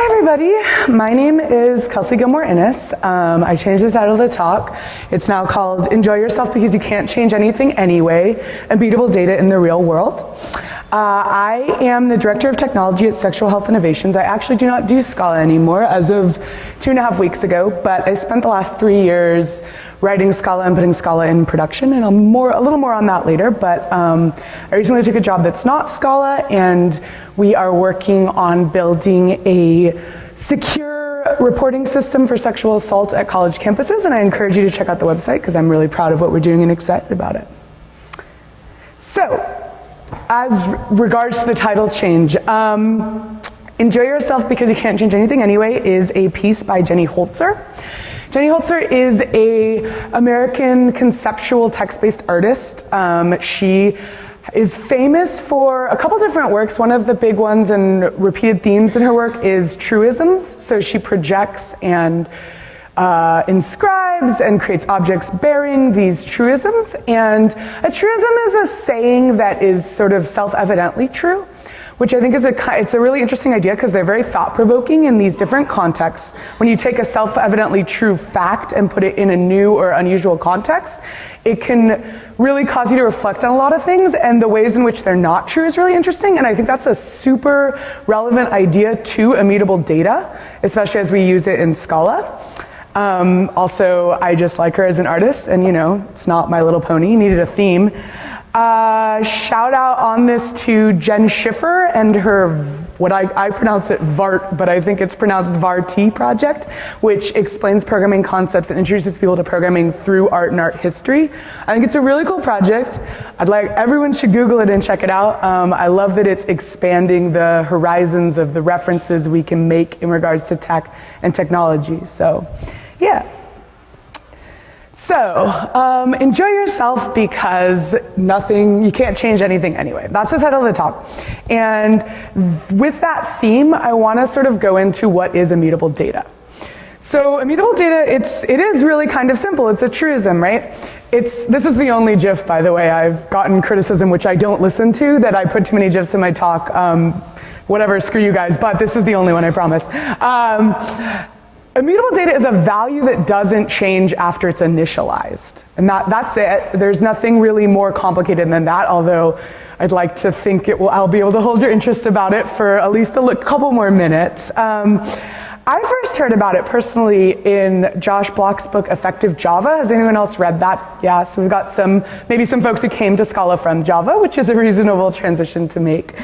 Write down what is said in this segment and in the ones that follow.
Hi everybody, my name is Kelsey Gilmore-Innis. I changed the title of the talk. It's now called Enjoy Yourself Because You Can't Change Anything Anyway, Immutable Data in the Real World. I am the Director of Technology at Sexual Health Innovations. I actually do not do Scala anymore as of 2.5 weeks ago, but I spent the last 3 years writing Scala and putting Scala in production, and a little more on that later, but I recently took a job that's not Scala, and we are working on building a secure reporting system for sexual assault at college campuses, and I encourage you to check out the website because I'm really proud of what we're doing and excited about it. So, as regards to the title change, Enjoy Yourself Because You Can't Change Anything Anyway is a piece by Jenny Holzer. Jenny Holzer is an American conceptual text-based artist. She is famous for a couple different works. One of the big ones and repeated themes in her work is truisms. So she projects and inscribes and creates objects bearing these truisms. And a truism is a saying that is sort of self-evidently true, which I think is it's a really interesting idea because they're very thought-provoking in these different contexts. When you take a self-evidently true fact and put it in a new or unusual context, it can really cause you to reflect on a lot of things, and the ways in which they're not true is really interesting, and I think that's a super relevant idea to immutable data, especially as we use it in Scala. Also, I just like her as an artist, and you know, it's not My Little Pony, needed a theme. Shout out on this to Jen Schiffer and her, what I pronounce it Vaart, but I think it's pronounced Vaart project, which explains programming concepts and introduces people to programming through art and art history. I think it's a really cool project. Everyone should Google it and check it out. I love that it's expanding the horizons of the references we can make in regards to tech and technology. So, yeah. So, enjoy yourself because you can't change anything anyway. That's the title of the talk. And with that theme, I want to sort of go into what is immutable data. So immutable data, it is really kind of simple. It's a truism, right? This is the only GIF, by the way. I've gotten criticism, which I don't listen to, that I put too many GIFs in my talk. Whatever, screw you guys, but this is the only one, I promise. Immutable data is a value that doesn't change after it's initialized. And that's it. There's nothing really more complicated than that, although I'd like to think I'll be able to hold your interest about it for at least a couple more minutes. I first heard about it personally in Josh Bloch's book, Effective Java. Has anyone else read that? Yeah, so we've got maybe some folks who came to Scala from Java, which is a reasonable transition to make.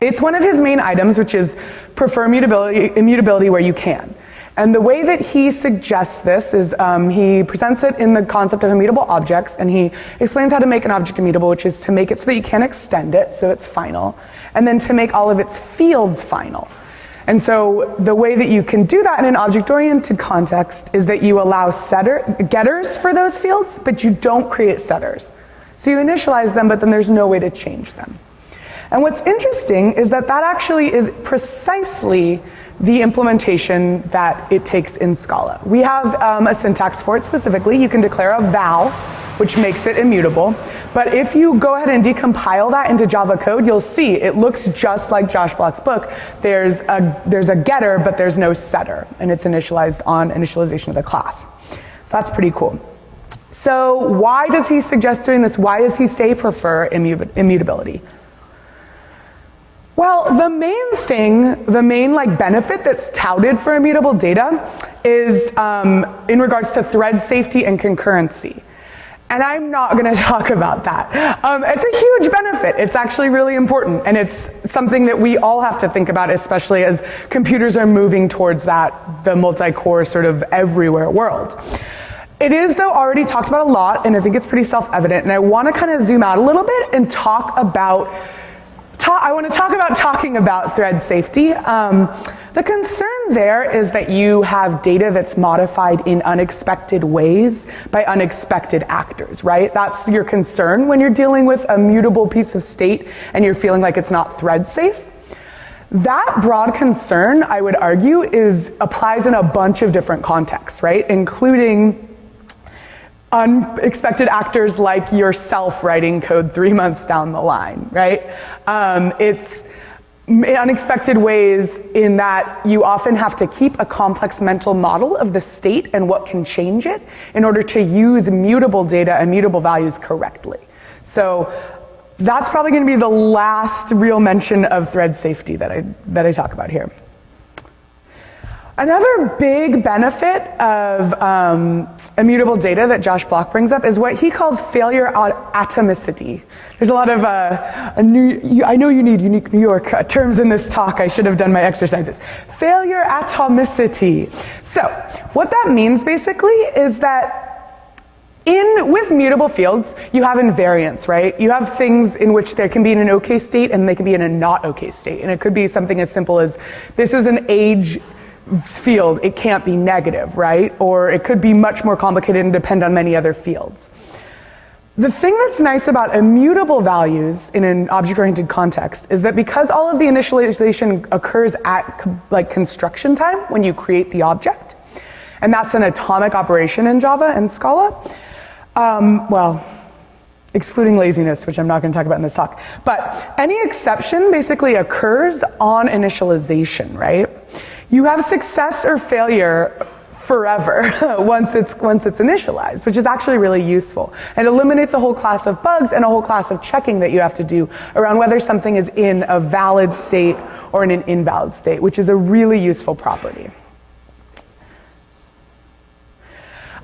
It's one of his main items, which is prefer immutability where you can. And the way that he suggests this is he presents it in the concept of immutable objects, and he explains how to make an object immutable, which is to make it so that you can't extend it, so it's final, and then to make all of its fields final. And so the way that you can do that in an object-oriented context is that you allow getters for those fields, but you don't create setters. So you initialize them, but then there's no way to change them. And what's interesting is that actually is precisely the implementation that it takes in Scala. We have a syntax for it specifically. You can declare a val, which makes it immutable. But if you go ahead and decompile that into Java code, you'll see it looks just like Josh Bloch's book. There's a getter, but there's no setter, and it's initialized on initialization of the class. So that's pretty cool. So why does he suggest doing this? Why does he say prefer immutability? Well, the main benefit that's touted for immutable data is in regards to thread safety and concurrency. And I'm not going to talk about that. It's a huge benefit. It's actually really important, and it's something that we all have to think about, especially as computers are moving towards the multi-core sort of everywhere world. It is, though, already talked about a lot, and I think it's pretty self-evident, and I want to kind of zoom out a little bit and talk about talking about thread safety. The concern there is that you have data that's modified in unexpected ways by unexpected actors, right? That's your concern when you're dealing with a mutable piece of state and you're feeling like it's not thread safe. That broad concern, I would argue, applies in a bunch of different contexts, right? Including unexpected actors like yourself writing code 3 months down the line, right? unexpected ways in that you often have to keep a complex mental model of the state and what can change it in order to use immutable data and mutable values correctly. So that's probably going to be the last real mention of thread safety that I talk about here. Another big benefit of immutable data that Josh Block brings up is what he calls failure atomicity. There's a lot of, I know you need unique New York terms in this talk. I should have done my exercises. Failure atomicity. So what that means basically is that with mutable fields, you have invariance, right? You have things in which there can be in an okay state and they can be in a not okay state. And it could be something as simple as, this is an age field, it can't be negative, right? Or it could be much more complicated and depend on many other fields. The thing that's nice about immutable values in an object-oriented context is that because all of the initialization occurs at like construction time when you create the object, and that's an atomic operation in Java and Scala, well, excluding laziness, which I'm not going to talk about in this talk, but any exception basically occurs on initialization, right? You have success or failure forever once it's initialized, which is actually really useful. And eliminates a whole class of bugs and a whole class of checking that you have to do around whether something is in a valid state or in an invalid state, which is a really useful property.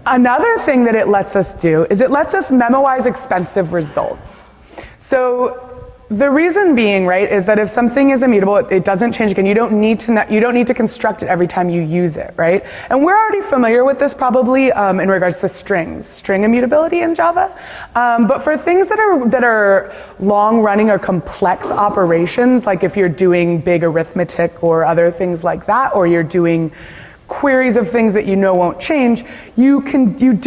Another thing that it lets us do is it lets us memoize expensive results. So the reason being, right, is that if something is immutable, it doesn't change again. You don't need to construct it every time you use it, right? And we're already familiar with this probably in regards to string immutability in Java. But for things that are long-running or complex operations, like if you're doing big arithmetic or other things like that, or you're doing queries of things that you know won't change, you can do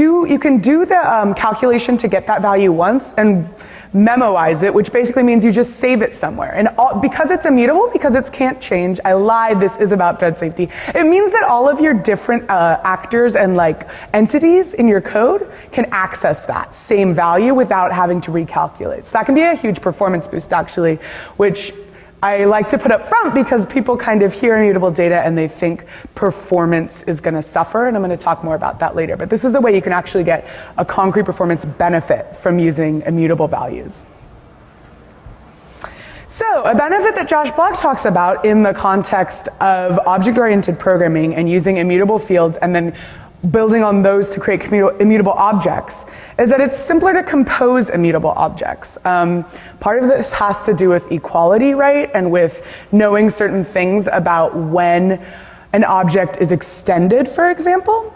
the calculation to get that value once and memoize it, which basically means you just save it somewhere. And because it's immutable, because it can't change, I lied, this is about thread safety. It means that all of your different actors and like entities in your code can access that same value without having to recalculate. So that can be a huge performance boost actually, which I like to put up front because people kind of hear immutable data and they think performance is going to suffer, and I'm going to talk more about that later. But this is a way you can actually get a concrete performance benefit from using immutable values. So a benefit that Josh Block talks about in the context of object-oriented programming and using immutable fields and then building on those to create immutable objects is that it's simpler to compose immutable objects. Part of this has to do with equality, right? And with knowing certain things about when an object is extended, for example.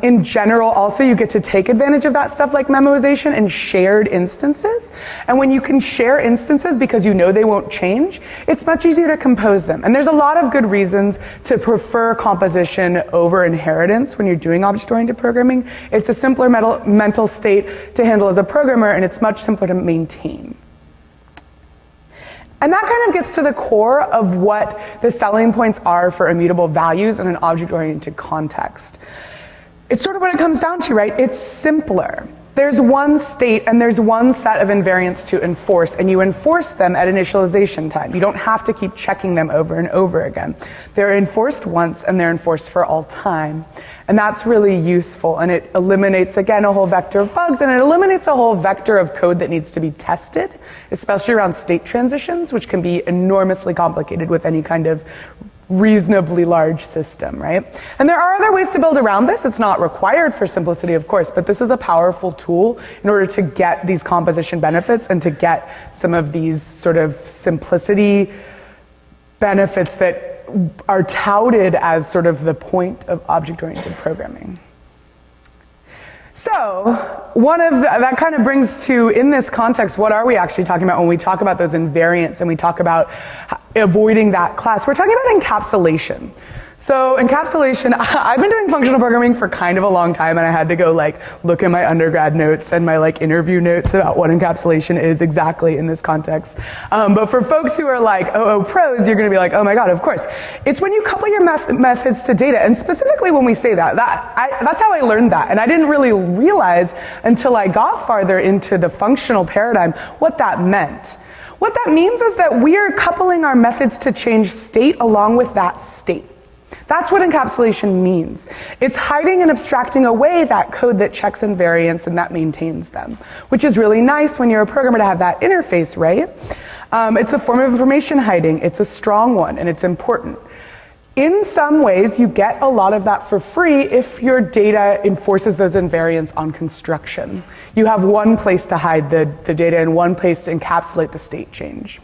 In general, also, you get to take advantage of that stuff like memoization and shared instances. And when you can share instances because you know they won't change, it's much easier to compose them. And there's a lot of good reasons to prefer composition over inheritance when you're doing object-oriented programming. It's a simpler mental state to handle as a programmer, and it's much simpler to maintain. And that kind of gets to the core of what the selling points are for immutable values in an object-oriented context. It's sort of what it comes down to, right? It's simpler. There's one state and there's one set of invariants to enforce, and you enforce them at initialization time. You don't have to keep checking them over and over again. They're enforced once and they're enforced for all time. And that's really useful, and it eliminates, again, a whole vector of bugs, and it eliminates a whole vector of code that needs to be tested, especially around state transitions, which can be enormously complicated with any kind of reasonably large system, right? And there are other ways to build around this. It's not required for simplicity, of course, but this is a powerful tool in order to get these composition benefits and to get some of these sort of simplicity benefits that are touted as sort of the point of object-oriented programming. So that kind of brings to, in this context, what are we actually talking about when we talk about those invariants and we talk about avoiding that class? We're talking about encapsulation. So encapsulation, I've been doing functional programming for kind of a long time, and I had to go like look at my undergrad notes and my like interview notes about what encapsulation is exactly in this context. But for folks who are like pros, you're gonna be like, oh my God, of course. It's when you couple your methods to data, and specifically when we say that's how I learned that. And I didn't really realize until I got farther into the functional paradigm what that meant. What that means is that we are coupling our methods to change state along with that state. That's what encapsulation means. It's hiding and abstracting away that code that checks invariants and that maintains them, which is really nice when you're a programmer to have that interface, right? It's a form of information hiding. It's a strong one, and it's important. In some ways, you get a lot of that for free if your data enforces those invariants on construction. You have one place to hide the data and one place to encapsulate the state change.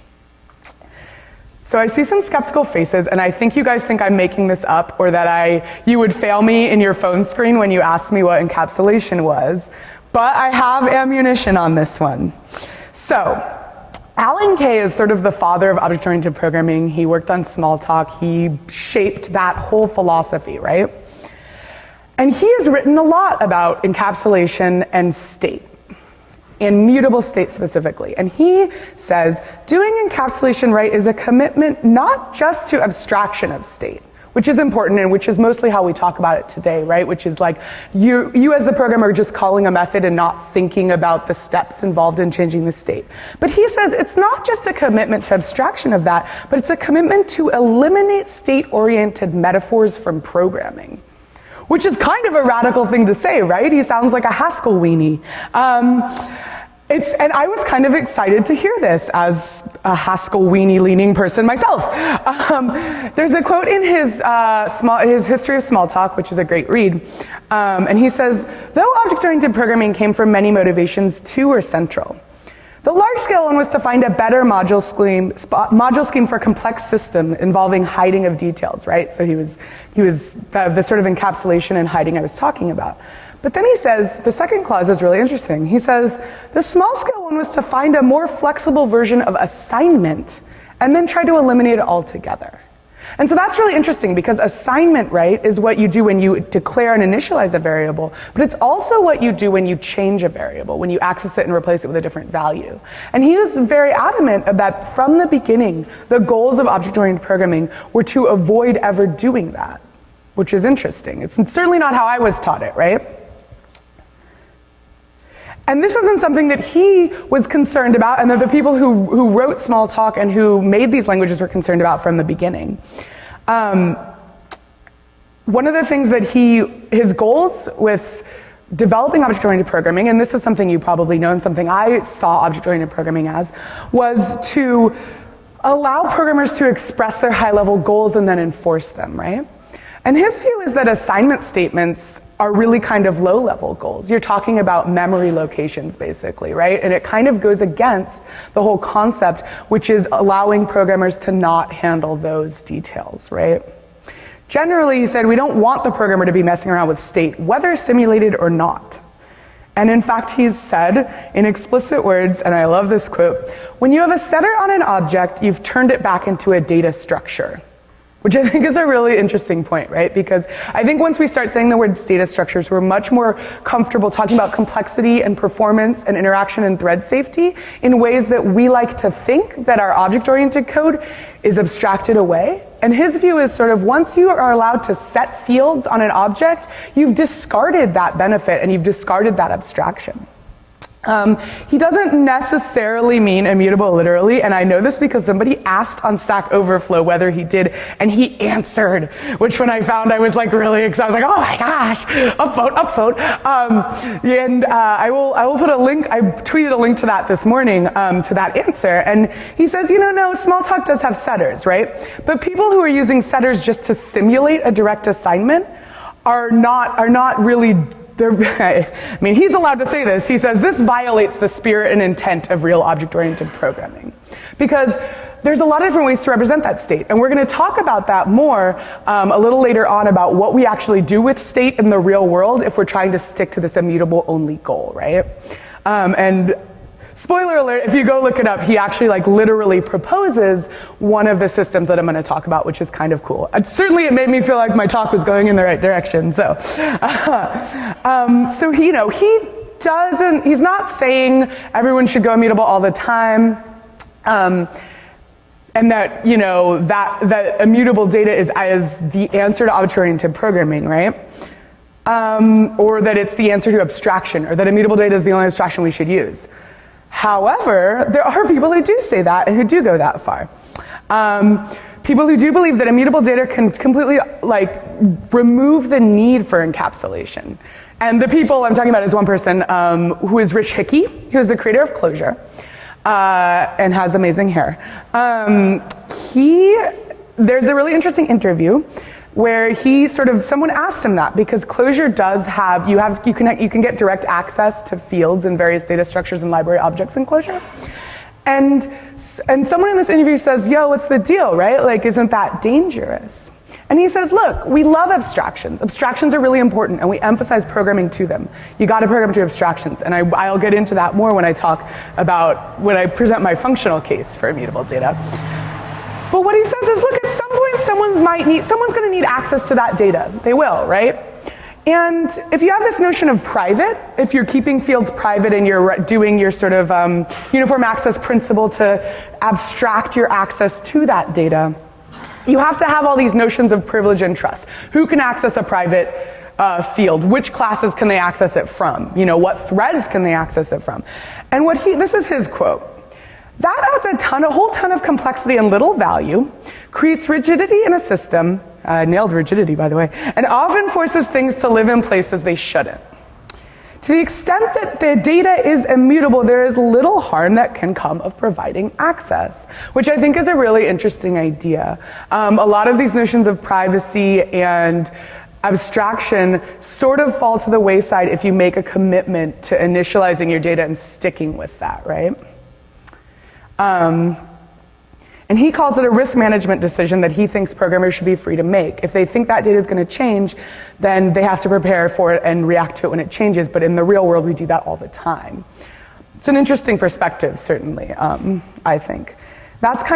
So I see some skeptical faces, and I think you guys think I'm making this up, or that you would fail me in your phone screen when you asked me what encapsulation was. But I have ammunition on this one. So, Alan Kay is sort of the father of object-oriented programming. He worked on Smalltalk. He shaped that whole philosophy, right? And he has written a lot about encapsulation and state, immutable state specifically. And he says, doing encapsulation right is a commitment not just to abstraction of state, which is important and which is mostly how we talk about it today, right? Which is like you as the programmer are just calling a method and not thinking about the steps involved in changing the state. But he says it's not just a commitment to abstraction of that, but it's a commitment to eliminate state-oriented metaphors from programming, which is kind of a radical thing to say, right? He sounds like a Haskell weenie. And I was kind of excited to hear this as a Haskell weenie-leaning person myself. There's a quote in his History of Smalltalk, which is a great read, and he says, though object-oriented programming came from many motivations, two were central. The large-scale one was to find a better module scheme for complex system involving hiding of details, right? So he was the sort of encapsulation and hiding I was talking about. But then he says, the second clause is really interesting. He says, the small-scale one was to find a more flexible version of assignment and then try to eliminate it altogether. And so that's really interesting because assignment, right, is what you do when you declare and initialize a variable, but it's also what you do when you change a variable, when you access it and replace it with a different value. And he was very adamant that from the beginning, the goals of object-oriented programming were to avoid ever doing that, which is interesting. It's certainly not how I was taught it, right? And this has been something that he was concerned about, and that the people who wrote Smalltalk and who made these languages were concerned about from the beginning. One of the things that his goals with developing object-oriented programming, and this is something you probably know and something I saw object-oriented programming as, was to allow programmers to express their high-level goals and then enforce them, right? And his view is that assignment statements are really kind of low-level goals. You're talking about memory locations, basically, right? And it kind of goes against the whole concept, which is allowing programmers to not handle those details, right? Generally, he said, we don't want the programmer to be messing around with state, whether simulated or not. And in fact, he's said in explicit words, and I love this quote, when you have a setter on an object, you've turned it back into a data structure. Which I think is a really interesting point, right? Because I think once we start saying the word data structures, we're much more comfortable talking about complexity and performance and interaction and thread safety in ways that we like to think that our object-oriented code is abstracted away. And his view is sort of once you are allowed to set fields on an object, you've discarded that benefit and you've discarded that abstraction. He doesn't necessarily mean immutable literally, and I know this because somebody asked on Stack Overflow whether he did, and he answered, which when I found I was like really excited. I was like, oh my gosh, upvote. I will put a link, I tweeted a link to that this morning, to that answer, and he says, no, Smalltalk does have setters, right? But people who are using setters just to simulate a direct assignment are not really I mean, he's allowed to say this. He says, this violates the spirit and intent of real object-oriented programming. Because there's a lot of different ways to represent that state. And we're going to talk about that more a little later on about what we actually do with state in the real world if we're trying to stick to this immutable only goal, right? And spoiler alert, if you go look it up, he actually literally proposes one of the systems that I'm going to talk about, which is kind of cool. Certainly it made me feel like my talk was going in the right direction. So, he's not saying everyone should go immutable all the time, and that, that immutable data is as the answer to object-oriented programming, right? Or that it's the answer to abstraction, or that immutable data is the only abstraction we should use. However, there are people who do say that and who do go that far. People who do believe that immutable data can completely remove the need for encapsulation. And the people I'm talking about is one person who is Hickey, who is the creator of Clojure and has amazing hair. There's a really interesting interview where someone asked him that, because Clojure does have, you can get direct access to fields and various data structures and library objects in Clojure. And someone in this interview says, yo, what's the deal, right? Like, isn't that dangerous? And he says, look, we love abstractions. Abstractions are really important, and we emphasize programming to them. You gotta program to abstractions, and I'll get into that more when I when I present my functional case for immutable data. But what he says is, look, at some point someone's gonna need access to that data. They will, right? And if you have this notion of private, if you're keeping fields private and you're doing your sort of uniform access principle to abstract your access to that data, you have to have all these notions of privilege and trust. Who can access a private field? Which classes can they access it from? What threads can they access it from? And this is his quote. That adds a whole ton of complexity and little value, creates rigidity in a system, nailed rigidity by the way, and often forces things to live in places they shouldn't. To the extent that the data is immutable, there is little harm that can come of providing access, which I think is a really interesting idea. A lot of these notions of privacy and abstraction sort of fall to the wayside if you make a commitment to initializing your data and sticking with that, right? And he calls it a risk management decision that he thinks programmers should be free to make. If they think that data is going to change, then they have to prepare for it and react to it when it changes. But in the real world, we do that all the time. It's an interesting perspective, certainly, I think. That's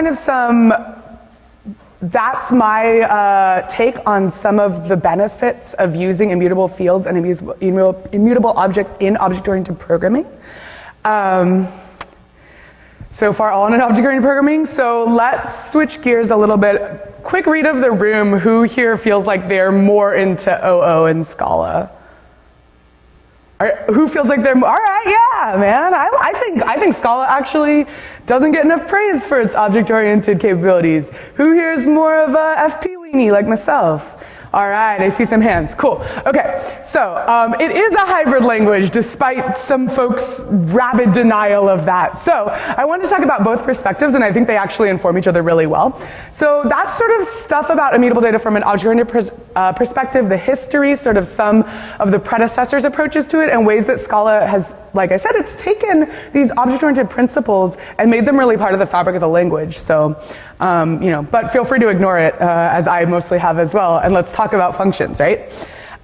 my take on some of the benefits of using immutable fields and immutable objects in object-oriented programming. So far, all in object-oriented programming. So let's switch gears a little bit. Quick read of the room. Who here feels like they're more into OO and Scala? Who feels like they're, all right, yeah, man. I think Scala actually doesn't get enough praise for its object-oriented capabilities. Who here is more of a FP weenie like myself? All right, I see some hands, cool. Okay, so it is a hybrid language despite some folks' rabid denial of that. So I wanted to talk about both perspectives, and I think they actually inform each other really well. So that's sort of stuff about immutable data from an object-oriented perspective, the history, sort of some of the predecessors' approaches to it, and ways that Scala has, like I said, it's taken these object-oriented principles and made them really part of the fabric of the language. So, but feel free to ignore it, as I mostly have as well, and let's talk about functions, right?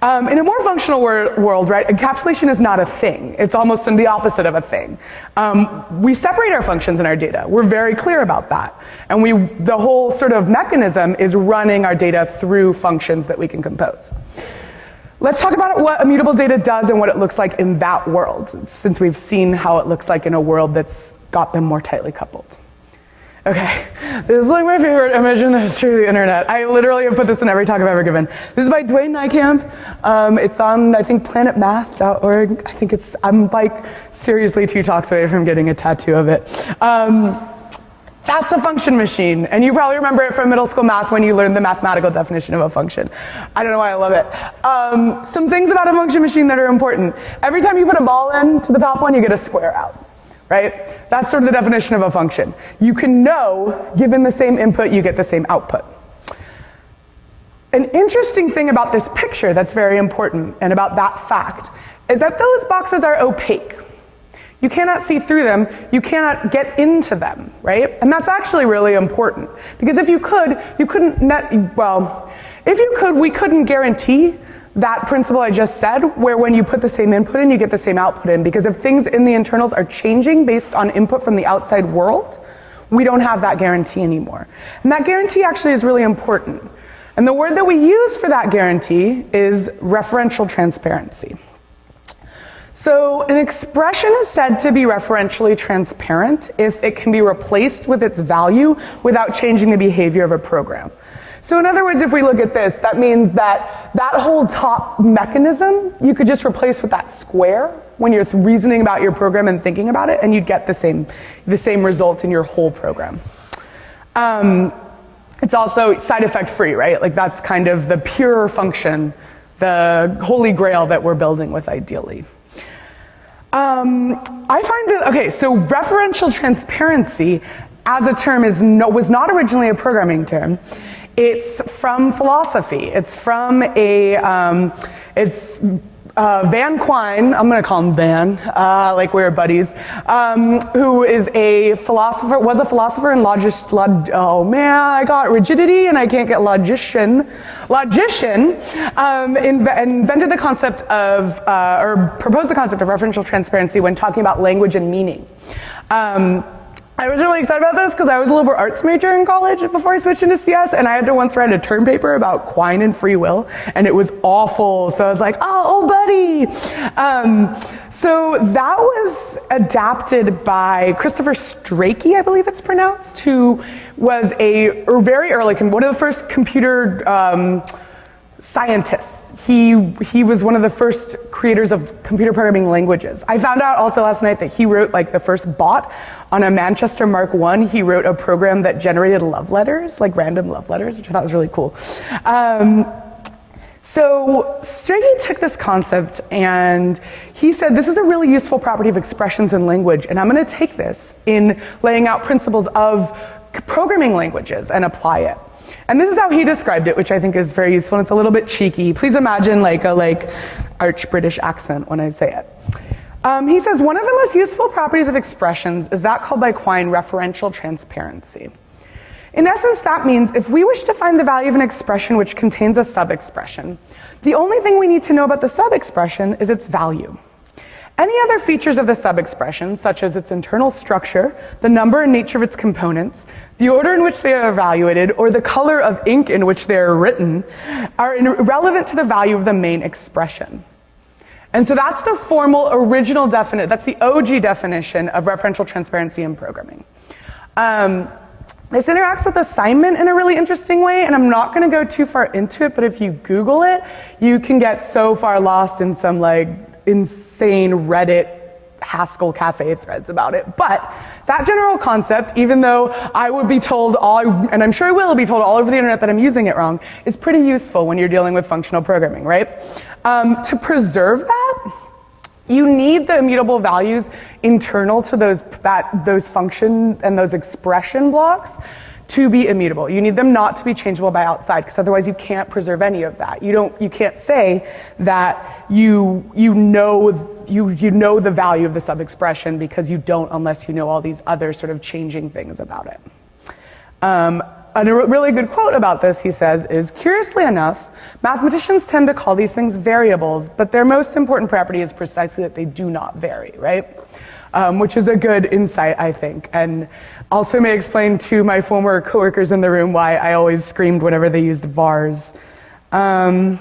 In a more functional world, right, encapsulation is not a thing. It's almost the opposite of a thing. We separate our functions in our data. We're very clear about that. And the whole sort of mechanism is running our data through functions that we can compose. Let's talk about what immutable data does and what it looks like in that world, since we've seen how it looks like in a world that's got them more tightly coupled. Okay, this is like my favorite image in the history of the internet. I literally have put this in every talk I've ever given. This is by Dwayne Nykamp. It's on, I think, planetmath.org. I think I'm like seriously 2 talks away from getting a tattoo of it. That's a function machine, and you probably remember it from middle school math when you learned the mathematical definition of a function. I don't know why I love it. Some things about a function machine that are important. Every time you put a ball into the top one, you get a square out. Right? That's sort of the definition of a function. You can know, given the same input, you get the same output. An interesting thing about this picture that's very important, and about that fact, is that those boxes are opaque. You cannot see through them, you cannot get into them, right? And that's actually really important. Because if you could, we couldn't guarantee that principle I just said, where when you put the same input in, you get the same output in. Because if things in the internals are changing based on input from the outside world, we don't have that guarantee anymore. And that guarantee actually is really important. And the word that we use for that guarantee is referential transparency. So an expression is said to be referentially transparent if it can be replaced with its value without changing the behavior of a program. So in other words, if we look at this, that means that that whole top mechanism, you could just replace with that square when you're reasoning about your program and thinking about it, and you'd get the same result in your whole program. It's also side effect free, right? Like that's kind of the pure function, the holy grail that we're building with ideally. I find that, okay, so referential transparency as a term was not originally a programming term. It's from philosophy. It's from Van Quine, I'm gonna call him Van, like we're buddies, who is was a philosopher and oh man, I got rigidity and I can't get logician, invented the concept of, or proposed the concept of referential transparency when talking about language and meaning. I was really excited about this because I was a liberal arts major in college before I switched into CS, and I had to once write a term paper about Quine and free will, and it was awful. So I was like, oh buddy. So that was adapted by Christopher Strachey, I believe it's pronounced, who was very early, one of the first computer scientists. He was one of the first creators of computer programming languages. I found out also last night that he wrote like the first bot on a Manchester Mark I. He wrote a program that generated love letters, like random love letters, which I thought was really cool. So Strachey took this concept and he said, this is a really useful property of expressions in language, and I'm gonna take this in laying out principles of programming languages and apply it. And this is how he described it, which I think is very useful, and it's a little bit cheeky. Please imagine like a arch British accent when I say it. He says, one of the most useful properties of expressions is that called by Quine referential transparency. In essence, that means if we wish to find the value of an expression which contains a sub-expression, the only thing we need to know about the sub-expression is its value. Any other features of the sub-expression, such as its internal structure, the number and nature of its components, the order in which they are evaluated, or the color of ink in which they are written, are irrelevant to the value of the main expression. And so that's the formal original definition, that's the OG definition of referential transparency in programming. This interacts with assignment in a really interesting way, and I'm not gonna go too far into it, but if you Google it, you can get so far lost in some like insane Reddit Haskell cafe threads about it. But that general concept, even though I would be told and I'm sure I will be told all over the internet that I'm using it wrong, is pretty useful when you're dealing with functional programming, right? To preserve that, you need the immutable values internal to those function and those expression blocks to be immutable. You need them not to be changeable by outside, because otherwise you can't preserve any of that. You can't say that you know the value of the sub-expression, because you don't unless you know all these other sort of changing things about it. A really good quote about this, he says, is, curiously enough, mathematicians tend to call these things variables, but their most important property is precisely that they do not vary, right? Which is a good insight, I think, and also may explain to my former coworkers in the room why I always screamed whenever they used vars. So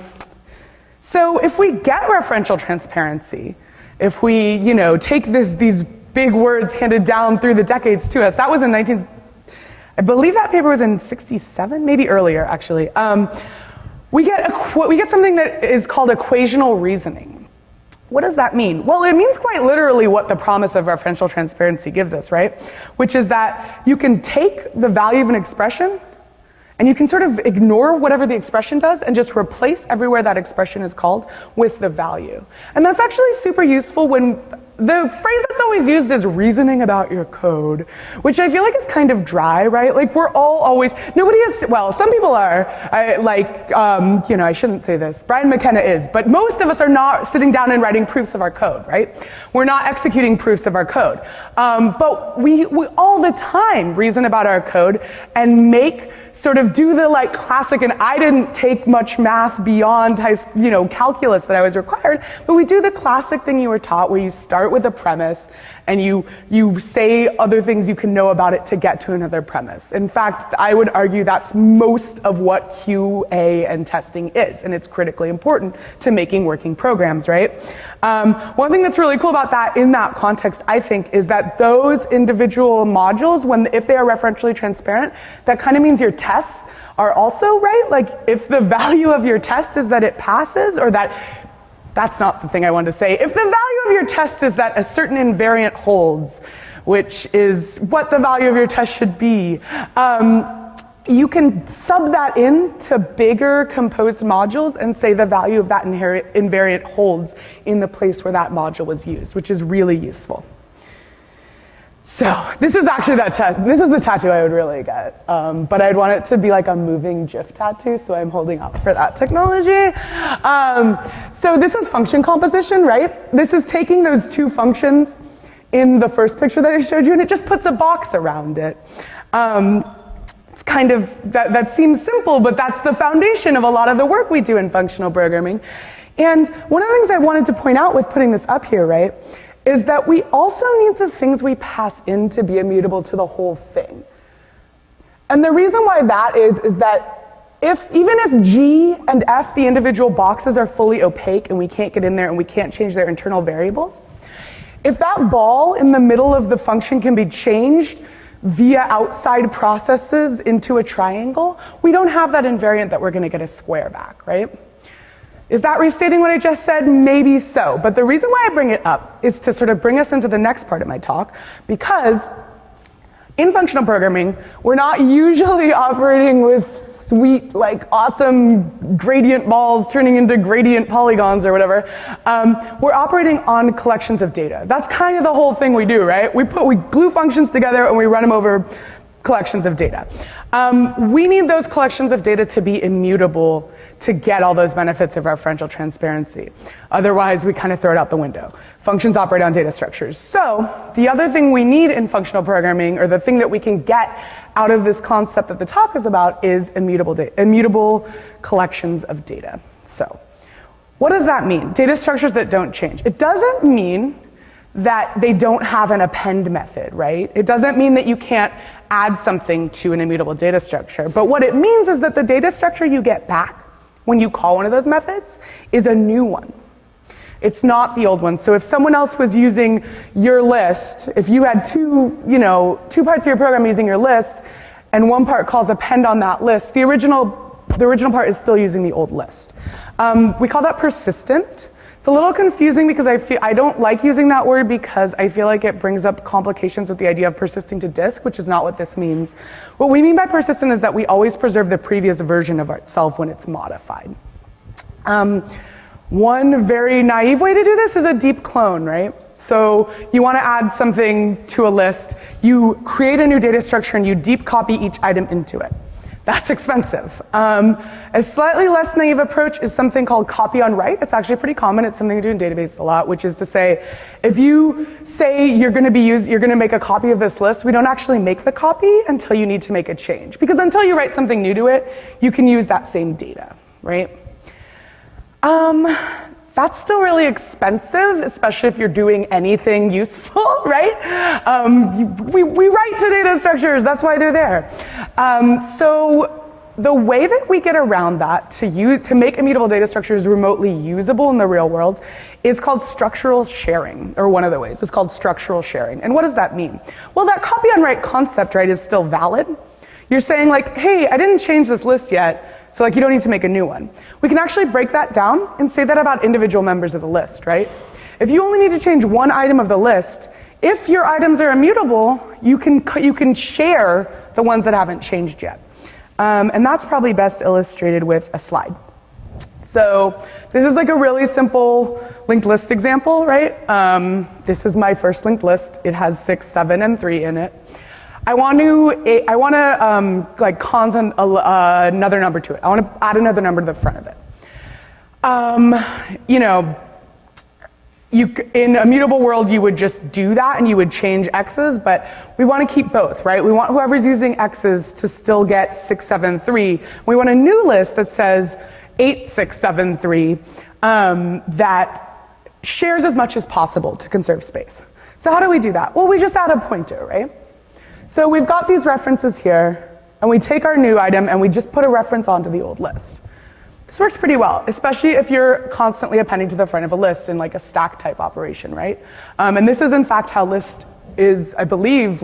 if we get referential transparency, if we, take these big words handed down through the decades to us, that was in I believe that paper was in '67, maybe earlier, actually. We get something that is called equational reasoning. What does that mean? Well, it means quite literally what the promise of referential transparency gives us, right? Which is that you can take the value of an expression and you can sort of ignore whatever the expression does and just replace everywhere that expression is called with the value. And that's actually super useful when the phrase that's always used is reasoning about your code, which I feel like is kind of dry, right? Like we're all always, nobody is, well, some people are, I shouldn't say this, Brian McKenna is, but most of us are not sitting down and writing proofs of our code, right? We're not executing proofs of our code. But we all the time reason about our code and do the classic, and I didn't take much math beyond calculus that I was required, but we do the classic thing you were taught where you start with a premise And you say other things you can know about it to get to another premise. In fact, I would argue that's most of what QA and testing is, and it's critically important to making working programs, right? One thing that's really cool about that in that context, I think, is that those individual modules, if they are referentially transparent, that kind of means your tests are also, right? Like if the value of your test is that it passes, or that's not the thing I wanted to say. If the value of your test is that a certain invariant holds, which is what the value of your test should be, you can sub that into bigger composed modules and say the value of that invariant holds in the place where that module was used, which is really useful. So this is actually this is the tattoo I would really get, but I'd want it to be like a moving GIF tattoo, so I'm holding out for that technology. So this is function composition, right? This is taking those two functions in the first picture that I showed you, and it just puts a box around it. It's kind of, that seems simple, but that's the foundation of a lot of the work we do in functional programming. And one of the things I wanted to point out with putting this up here, right, is that we also need the things we pass in to be immutable to the whole thing. And the reason why that is that even if G and F, the individual boxes, are fully opaque and we can't get in there and we can't change their internal variables, if that ball in the middle of the function can be changed via outside processes into a triangle, we don't have that invariant that we're going to get a square back, right? Is that restating what I just said? Maybe so. But the reason why I bring it up is to sort of bring us into the next part of my talk, because in functional programming, we're not usually operating with sweet, like awesome gradient balls turning into gradient polygons or whatever. We're operating on collections of data. That's kind of the whole thing we do, right? We glue functions together and we run them over collections of data. We need those collections of data to be immutable to get all those benefits of referential transparency. Otherwise, we kind of throw it out the window. Functions operate on data structures. So the other thing we need in functional programming, or the thing that we can get out of this concept that the talk is about, is immutable collections of data. So what does that mean? Data structures that don't change. It doesn't mean that they don't have an append method, right? It doesn't mean that you can't add something to an immutable data structure. But what it means is that the data structure you get back when you call one of those methods is a new one. It's not the old one. So if someone else was using your list, if you had two parts of your program using your list, and one part calls append on that list, the original part is still using the old list. We call that persistent. It's a little confusing because I don't like using that word because I feel like it brings up complications with the idea of persisting to disk, which is not what this means. What we mean by persistent is that we always preserve the previous version of itself when it's modified. One very naive way to do this is a deep clone, right? So you want to add something to a list, you create a new data structure and you deep copy each item into it. That's expensive. A slightly less naive approach is something called copy on write. It's actually pretty common. It's something we do in databases a lot, which is to say, if you say you're going to make a copy of this list, we don't actually make the copy until you need to make a change. Because until you write something new to it, you can use that same data, right? That's still really expensive, especially if you're doing anything useful, right? We write to data structures, that's why they're there. So the way that we get around that to make immutable data structures remotely usable in the real world is called structural sharing, or one of the ways. It's called structural sharing. And what does that mean? Well, that copy on write concept, right, is still valid. You're saying like, hey, I didn't change this list yet, so like you don't need to make a new one. We can actually break that down and say that about individual members of the list, right? If you only need to change one item of the list, if your items are immutable, you can share the ones that haven't changed yet. And that's probably best illustrated with a slide. So this is like a really simple linked list example, right? This is my first linked list. It has 6, 7, and 3 in it. I want to like constant another number to it. I want to add another number to the front of it. In a mutable world, you would just do that and you would change x's, but we want to keep both, right? We want whoever's using x's to still get 6, 7, 3. We want a new list that says 8, 6, 7, 3 that shares as much as possible to conserve space. So how do we do that? Well, we just add a pointer, right? So we've got these references here, and we take our new item and we just put a reference onto the old list. This works pretty well, especially if you're constantly appending to the front of a list in like a stack type operation, right? And this is in fact how list is, I believe,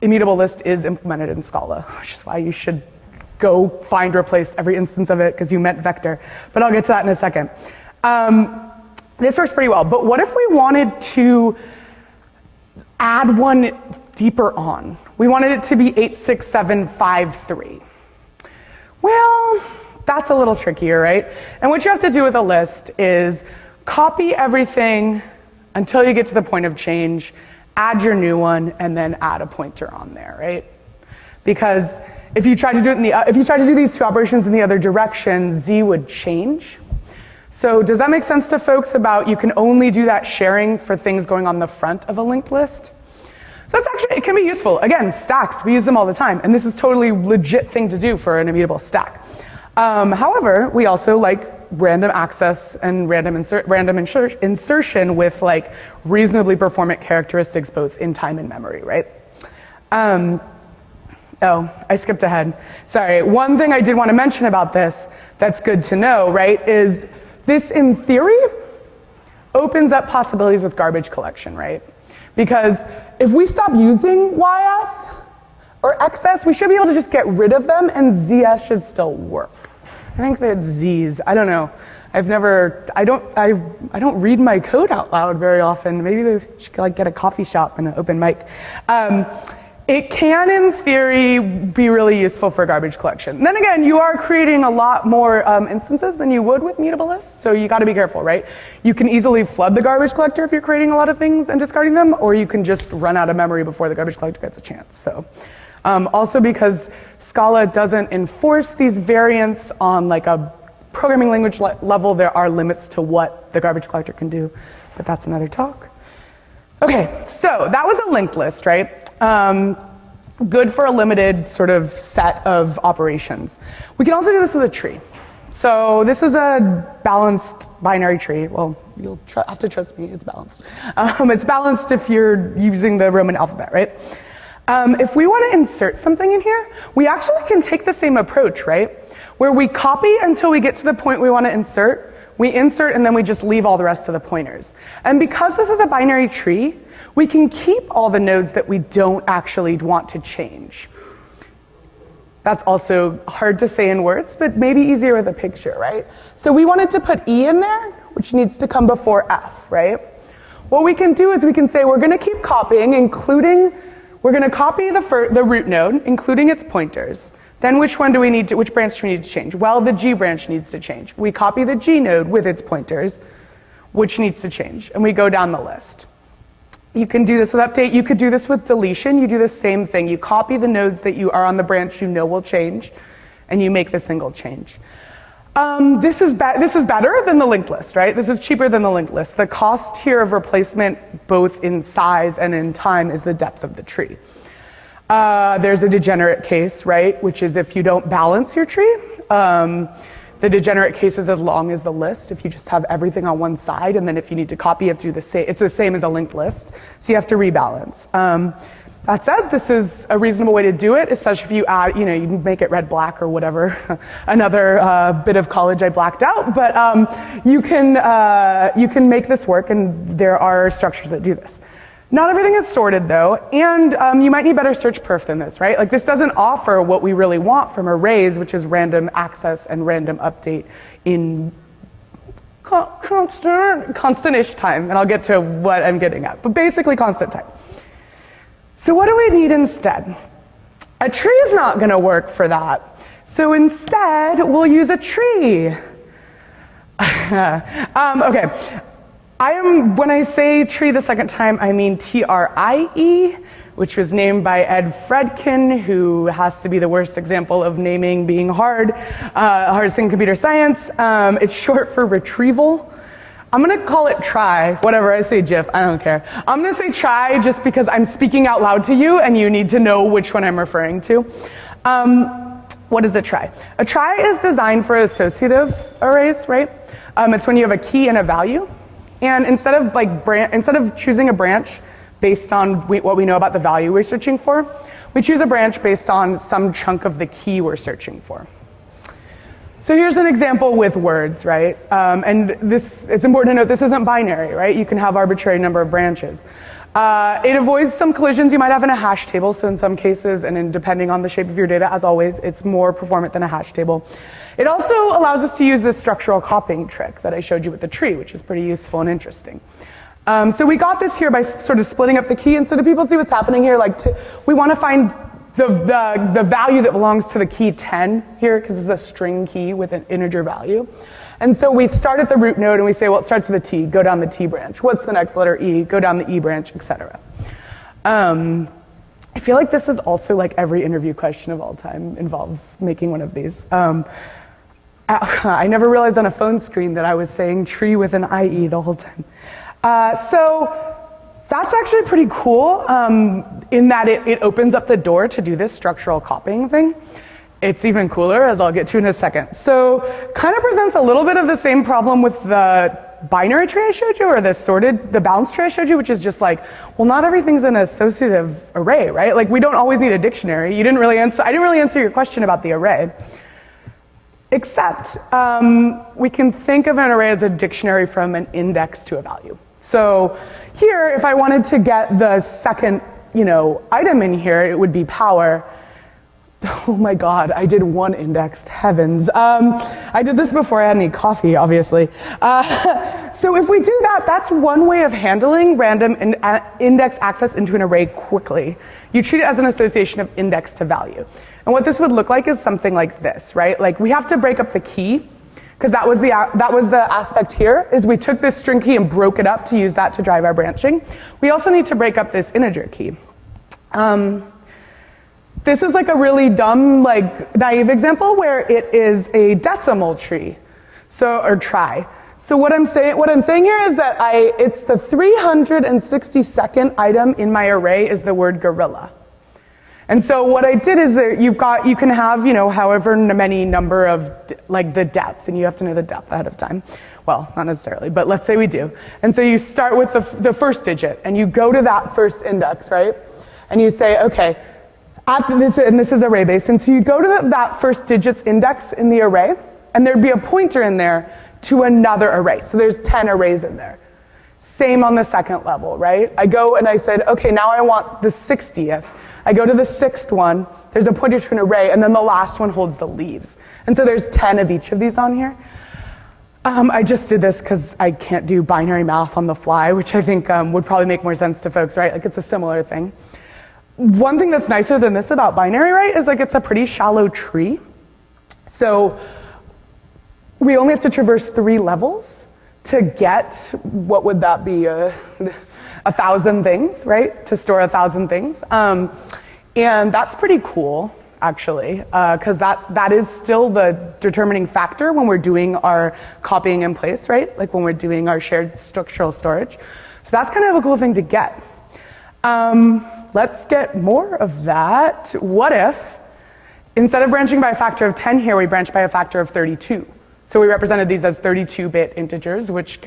immutable list is implemented in Scala, which is why you should go find replace every instance of it because you meant vector. But I'll get to that in a second. This works pretty well, but what if we wanted to add one deeper on? We wanted it to be 86753. Well, that's a little trickier, right? And what you have to do with a list is copy everything until you get to the point of change, add your new one, and then add a pointer on there, right? Because if you try to do it if you try to do these two operations in the other direction, Z would change. So does that make sense to folks about you can only do that sharing for things going on the front of a linked list? So that's actually, it can be useful. Again, stacks, we use them all the time, and this is totally legit thing to do for an immutable stack. However, we also like random access and random insertion with like reasonably performant characteristics both in time and memory, right? Oh, I skipped ahead. Sorry, one thing I did want to mention about this that's good to know, right, is this in theory opens up possibilities with garbage collection, right? Because if we stop using YS or XS, we should be able to just get rid of them and ZS should still work. I think that it's Z's. I don't know. I don't read my code out loud very often. Maybe we should like get a coffee shop and an open mic. It can, in theory, be really useful for garbage collection. Then again, you are creating a lot more instances than you would with mutable lists, so you gotta be careful, right? You can easily flood the garbage collector if you're creating a lot of things and discarding them, or you can just run out of memory before the garbage collector gets a chance. So, also because Scala doesn't enforce these variants on like a programming language level, there are limits to what the garbage collector can do, but that's another talk. Okay, so that was a linked list, right? Good for a limited sort of set of operations. We can also do this with a tree. So this is a balanced binary tree. Well, you'll have to trust me, it's balanced. It's balanced if you're using the Roman alphabet, right? If we want to insert something in here, we actually can take the same approach, right? Where we copy until we get to the point we want to insert, we insert and then we just leave all the rest of the pointers. And because this is a binary tree, we can keep all the nodes that we don't actually want to change. That's also hard to say in words, but maybe easier with a picture, right? So we wanted to put E in there, which needs to come before F, right? What we can do is we can say we're going to keep copying, we're going to copy the root node, including its pointers. Then which branch do we need to change? Well, the G branch needs to change. We copy the G node with its pointers, which needs to change, and we go down the list. You can do this with update, you could do this with deletion, you do the same thing. You copy the nodes that you are on the branch you know will change, and you make the single change. This is better than the linked list, right? This is cheaper than the linked list. The cost here of replacement, both in size and in time, is the depth of the tree. There's a degenerate case, right? Which is if you don't balance your tree. The degenerate case is as long as the list. If you just have everything on one side, and then if you need to copy, you have to do the same. It's the same as a linked list, so you have to rebalance. That said, this is a reasonable way to do it, especially if you add, you make it red-black or whatever. Another bit of college I blacked out, but you can make this work, and there are structures that do this. Not everything is sorted though, and you might need better search perf than this, right? Like this doesn't offer what we really want from arrays, which is random access and random update in constant-ish time, and I'll get to what I'm getting at, but basically constant time. So what do we need instead? A tree is not gonna work for that. So instead, we'll use a tree. Okay. When I say tree the second time, I mean TRIE, which was named by Ed Fredkin, who has to be the worst example of naming being hardest in computer science. It's short for retrieval. I'm gonna call it try, whatever I say GIF, I don't care. I'm gonna say try just because I'm speaking out loud to you and you need to know which one I'm referring to. What is a try? A try is designed for associative arrays, right? It's when you have a key and a value. And instead of choosing a branch based on what we know about the value we're searching for, we choose a branch based on some chunk of the key we're searching for. So here's an example with words, right? And it's important to note this isn't binary, right? You can have arbitrary number of branches. It avoids some collisions you might have in a hash table. So in some cases, and depending on the shape of your data, as always, it's more performant than a hash table. It also allows us to use this structural copying trick that I showed you with the tree, which is pretty useful and interesting. So we got this here by sort of splitting up the key. And so do people see what's happening here? Like we want to find the value that belongs to the key 10 here, because it's a string key with an integer value. And so we start at the root node and we say, well, it starts with a T, go down the T branch. What's the next letter? E, go down the E branch, etc. I feel like this is also like every interview question of all time involves making one of these. I never realized on a phone screen that I was saying tree with an IE the whole time. So that's actually pretty cool in that it opens up the door to do this structural copying thing. It's even cooler, as I'll get to in a second. So kind of presents a little bit of the same problem with the binary tree I showed you, or the balanced tree I showed you, which is just like, well, not everything's an associative array, right? Like we don't always need a dictionary. I didn't really answer your question about the array. Except we can think of an array as a dictionary from an index to a value. So here, if I wanted to get the second, item in here, it would be power. Oh my God, I did one indexed, heavens. I did this before I had any coffee, obviously. So if we do that, that's one way of handling random index access into an array quickly. You treat it as an association of index to value. And what this would look like is something like this, right? Like we have to break up the key, because that was the aspect here, is we took this string key and broke it up to use that to drive our branching. We also need to break up this integer key. This is like a really dumb, naive example where it is a decimal tree, or trie. So what I'm saying here is that it's the 362nd item in my array is the word gorilla. And so what I did is that you can have, however many number of, the depth, and you have to know the depth ahead of time. Well, not necessarily, but let's say we do. And so you start with the first digit, and you go to that first index, right? And you say, okay, and this is array based, and so you go to that first digit's index in the array, and there'd be a pointer in there to another array. So there's 10 arrays in there. Same on the second level, right? I go and I said, okay, now I want the 60th. I go to the sixth one, there's a pointer to an array, and then the last one holds the leaves. And so there's 10 of each of these on here. I just did this because I can't do binary math on the fly, which I think would probably make more sense to folks, right? Like it's a similar thing. One thing that's nicer than this about binary, right, is it's a pretty shallow tree. So we only have to traverse 3 levels to get, what would that be, 1,000 things, right? To store 1,000 things. And that's pretty cool, actually, because that is still the determining factor when we're doing our copying in place, right? Like when we're doing our shared structural storage. So that's kind of a cool thing to get. Let's get more of that. What if, instead of branching by a factor of 10 here, we branch by a factor of 32? So we represented these as 32-bit integers, which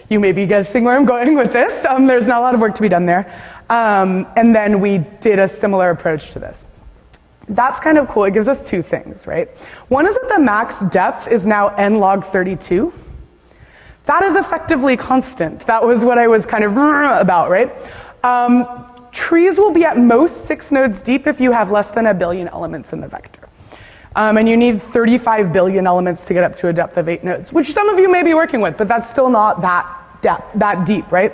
you may be guessing where I'm going with this. There's not a lot of work to be done there. And then we did a similar approach to this. That's kind of cool. It gives us 2 things, right? One is that the max depth is now n log 32. That is effectively constant. That was what I was kind of about, right? Trees will be at most 6 nodes deep if you have less than 1 billion elements in the vector. And you need 35 billion elements to get up to a depth of 8 nodes, which some of you may be working with, but that's still not that deep, right?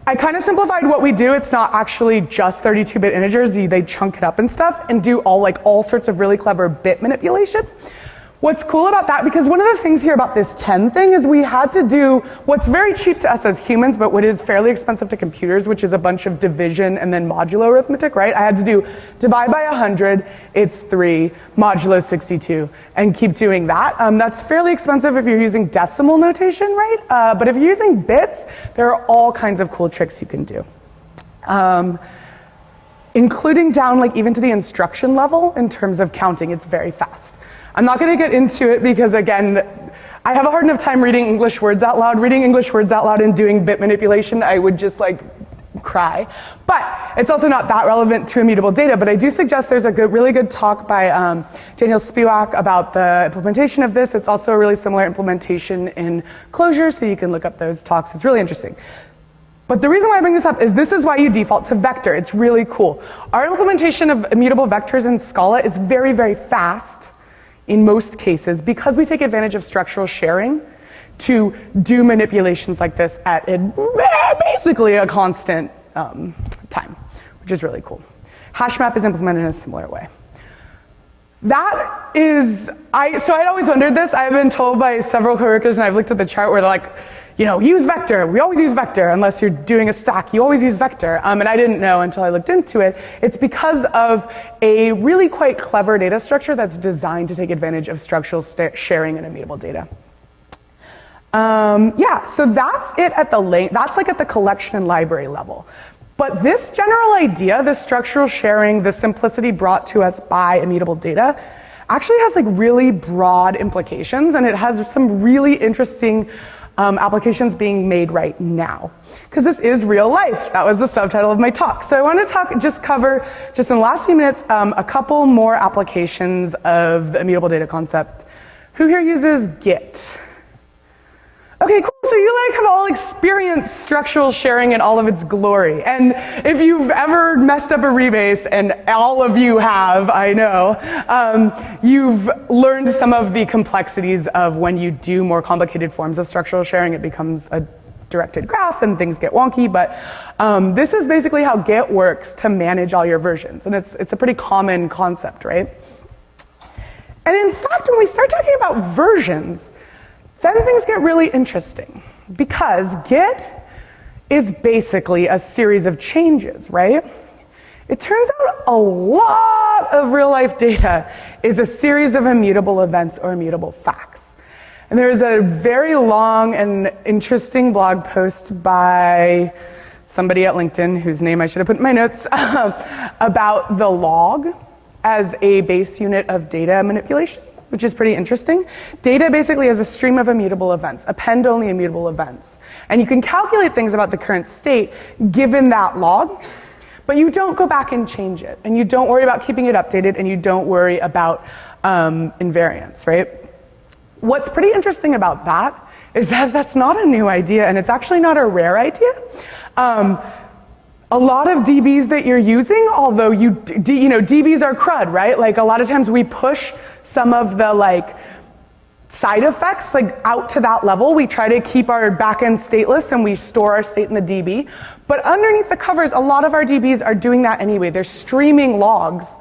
I kind of simplified what we do. It's not actually just 32-bit integers. They chunk it up and stuff and do all sorts of really clever bit manipulation. What's cool about that, because one of the things here about this 10 thing is we had to do what's very cheap to us as humans, but what is fairly expensive to computers, which is a bunch of division and then modulo arithmetic, right? I had to do divide by 100, it's 3, modulo 62, and keep doing that. That's fairly expensive if you're using decimal notation, right? But if you're using bits, there are all kinds of cool tricks you can do. Including down even to the instruction level in terms of counting, it's very fast. I'm not going to get into it because, again, I have a hard enough time reading English words out loud. Reading English words out loud and doing bit manipulation, I would just like cry. But it's also not that relevant to immutable data, but I do suggest there's a really good talk by Daniel Spivak about the implementation of this. It's also a really similar implementation in Clojure, so you can look up those talks. It's really interesting. But the reason why I bring this up is this is why you default to vector. It's really cool. Our implementation of immutable vectors in Scala is very, very fast in most cases because we take advantage of structural sharing to do manipulations like this at basically a constant time, which is really cool. HashMap is implemented in a similar way. That is, so I'd always wondered this. I've been told by several coworkers, and I've looked at the chart where they're like, you know, use vector. We always use vector unless you're doing a stack. You always use vector. And I didn't know until I looked into it. It's because of a really quite clever data structure that's designed to take advantage of structural sharing in immutable data. Yeah, so that's it at that's like at the collection and library level. But this general idea, the structural sharing, the simplicity brought to us by immutable data, actually has like really broad implications, and it has some really interesting applications being made right now. Because this is real life. That was the subtitle of my talk. So I want to cover, in the last few minutes, a couple more applications of the immutable data concept. Who here uses Git? Okay, cool, so you have all experienced structural sharing in all of its glory. And if you've ever messed up a rebase, and all of you have, I know, you've learned some of the complexities of when you do more complicated forms of structural sharing, it becomes a directed graph and things get wonky, but this is basically how Git works to manage all your versions. And it's a pretty common concept, right? And in fact, when we start talking about versions, then things get really interesting because Git is basically a series of changes, right? It turns out a lot of real life data is a series of immutable events or immutable facts. And there's a very long and interesting blog post by somebody at LinkedIn, whose name I should have put in my notes, about the log as a base unit of data manipulation, which is pretty interesting. Data basically is a stream of immutable events, append-only immutable events. And you can calculate things about the current state given that log, but you don't go back and change it. And you don't worry about keeping it updated, and you don't worry about invariance, right? What's pretty interesting about that is that that's not a new idea, and it's actually not a rare idea. A lot of DBs that you're using, although DBs are crud, right? Like a lot of times we push some of the side effects out to that level. We try to keep our backend stateless and we store our state in the DB. But underneath the covers, a lot of our DBs are doing that anyway. They're streaming logs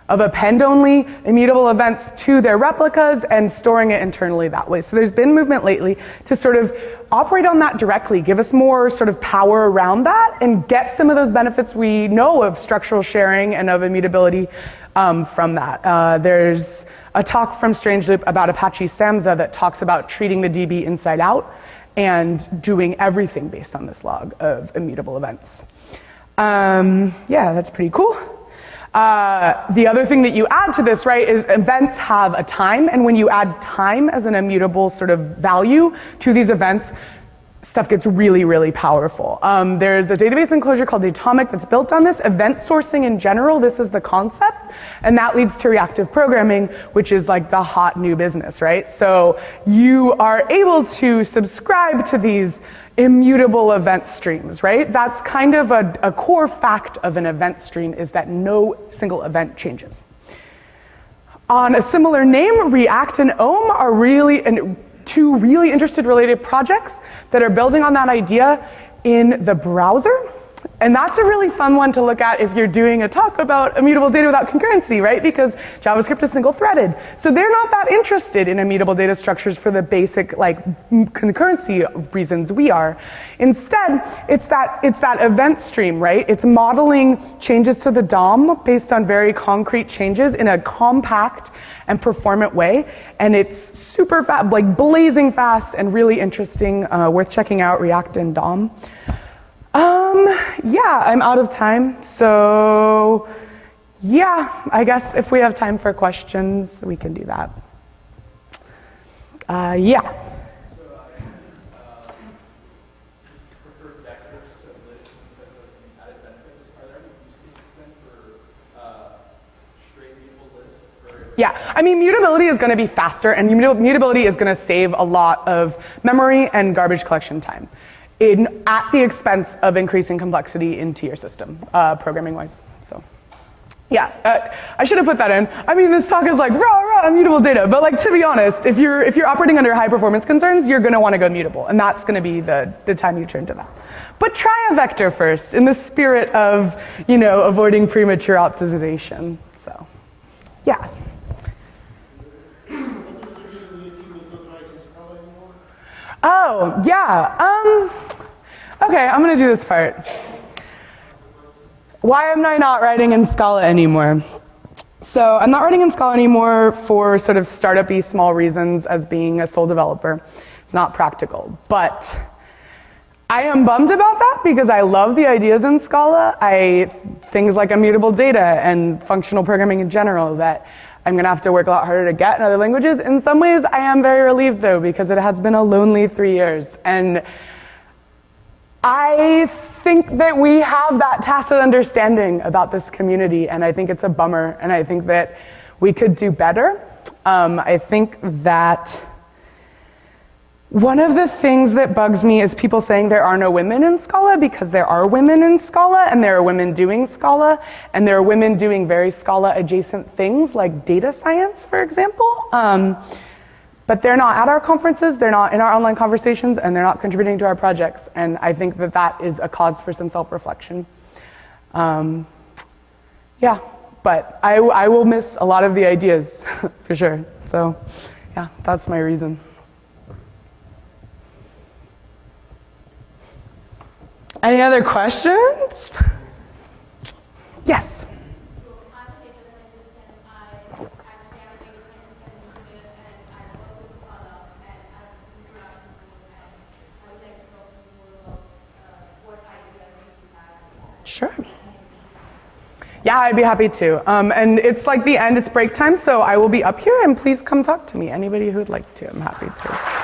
of append-only immutable events to their replicas and storing it internally that way. So there's been movement lately to sort of operate on that directly, give us more sort of power around that, and get some of those benefits we know of structural sharing and of immutability from that. There's a talk from Strangeloop about Apache Samza that talks about treating the DB inside out and doing everything based on this log of immutable events. Yeah, that's pretty cool. The other thing that you add to this, right, is events have a time, and when you add time as an immutable sort of value to these events, stuff gets really, really powerful. There's a database in Clojure called Atomic that's built on this. Event sourcing in general, this is the concept, and that leads to reactive programming, which is like the hot new business, right? So you are able to subscribe to these immutable event streams, right? That's kind of a core fact of an event stream, is that no single event changes. On a similar name, React and Ohm are two really interested related projects that are building on that idea in the browser. And that's a really fun one to look at if you're doing a talk about immutable data without concurrency, right? Because JavaScript is single-threaded. So they're not that interested in immutable data structures for the basic concurrency reasons we are. Instead, it's that event stream, right? It's modeling changes to the DOM based on very concrete changes in a compact and performant way. And it's super fast, blazing fast and really interesting, worth checking out, React and DOM. Yeah, I'm out of time, so yeah, I guess if we have time for questions, we can do that. Yeah. I mean, mutability is going to be faster, and mutability is going to save a lot of memory and garbage collection time at the expense of increasing complexity into your system, programming-wise. So, yeah, I should have put that in. I mean, this talk is like rah, immutable data, but like to be honest, if you're operating under high performance concerns, you're going to want to go mutable, and that's going to be the time you turn to that. But try a vector first, in the spirit of avoiding premature optimization. So, yeah. Oh, yeah. Okay, I'm going to do this part. Why am I not writing in Scala anymore? So I'm not writing in Scala anymore for sort of startup-y small reasons as being a sole developer. It's not practical. But I am bummed about that because I love the ideas in Scala. Things like immutable data and functional programming in general that I'm going to have to work a lot harder to get in other languages. In some ways, I am very relieved, though, because it has been a lonely 3 years. And I think that we have that tacit understanding about this community, and I think it's a bummer, and I think that we could do better. I think that one of the things that bugs me is people saying there are no women in Scala, because there are women in Scala, and there are women doing Scala, and there are women doing very Scala-adjacent things, like data science, for example. But they're not at our conferences, they're not in our online conversations, and they're not contributing to our projects. And I think that that is a cause for some self-reflection. Yeah, but I will miss a lot of the ideas, for sure. So, yeah, that's my reason. Any other questions? Yes. Sure. Yeah, I'd be happy to. And it's like the end, it's break time, so I will be up here, and please come talk to me. Anybody who would like to, I'm happy to.